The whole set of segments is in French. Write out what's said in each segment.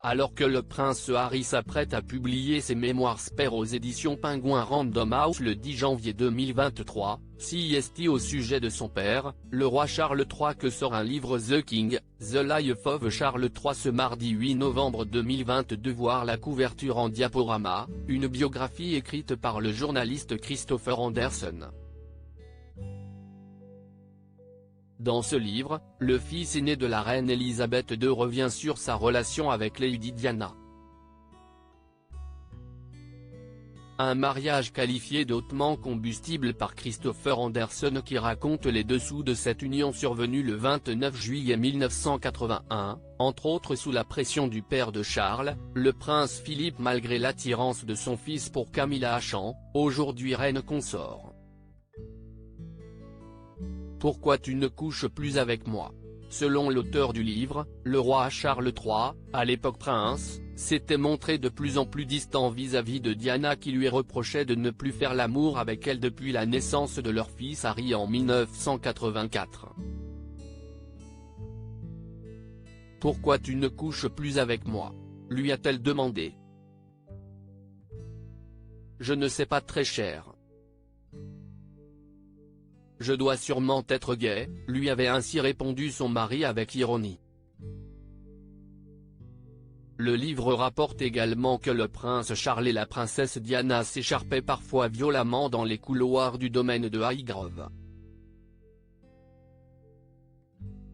Alors que le prince Harry s'apprête à publier ses mémoires Spare aux éditions Penguin Random House le 10 janvier 2023, CST au sujet de son père, le roi Charles III que sort un livre The King, The Life of Charles III ce mardi 8 novembre 2022 voir la couverture en diaporama, une biographie écrite par le journaliste Christopher Anderson. Dans ce livre, le fils aîné de la reine Elisabeth II revient sur sa relation avec Lady Diana. Un mariage qualifié d'hautement combustible par Christopher Anderson qui raconte les dessous de cette union survenue le 29 juillet 1981, entre autres sous la pression du père de Charles, le prince Philippe malgré l'attirance de son fils pour Camilla Achand, aujourd'hui reine consort. Pourquoi tu ne couches plus avec moi ? Selon l'auteur du livre, le roi Charles III, à l'époque prince, s'était montré de plus en plus distant vis-à-vis de Diana qui lui reprochait de ne plus faire l'amour avec elle depuis la naissance de leur fils Harry en 1984. Pourquoi tu ne couches plus avec moi ? Lui a-t-elle demandé. Je ne sais pas très cher. Je dois sûrement être gay, lui avait ainsi répondu son mari avec ironie. Le livre rapporte également que le prince Charles et la princesse Diana s'écharpaient parfois violemment dans les couloirs du domaine de Highgrove.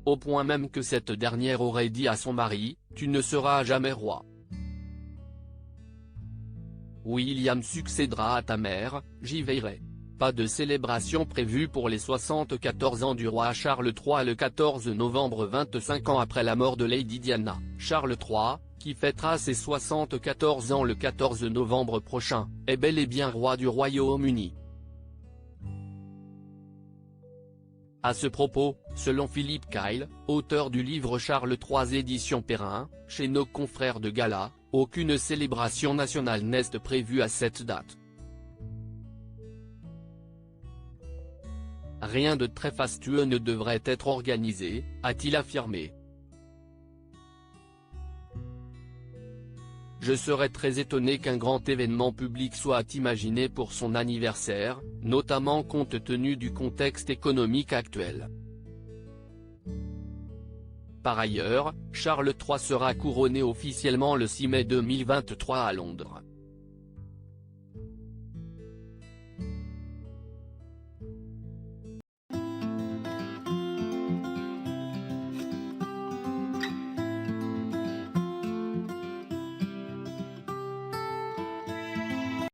Au point même que cette dernière aurait dit à son mari, « Tu ne seras jamais roi. William succédera à ta mère, j'y veillerai ». Pas de célébration prévue pour les 74 ans du roi Charles III le 14 novembre 25 ans après la mort de Lady Diana. Charles III, qui fêtera ses 74 ans le 14 novembre prochain, est bel et bien roi du Royaume-Uni. À ce propos, selon Philippe Kyle, auteur du livre Charles III édition Perrin, chez nos confrères de Gala, aucune célébration nationale n'est prévue à cette date. Rien de très fastueux ne devrait être organisé, a-t-il affirmé. Je serais très étonné qu'un grand événement public soit imaginé pour son anniversaire, notamment compte tenu du contexte économique actuel. Par ailleurs, Charles III sera couronné officiellement le 6 mai 2023 à Londres.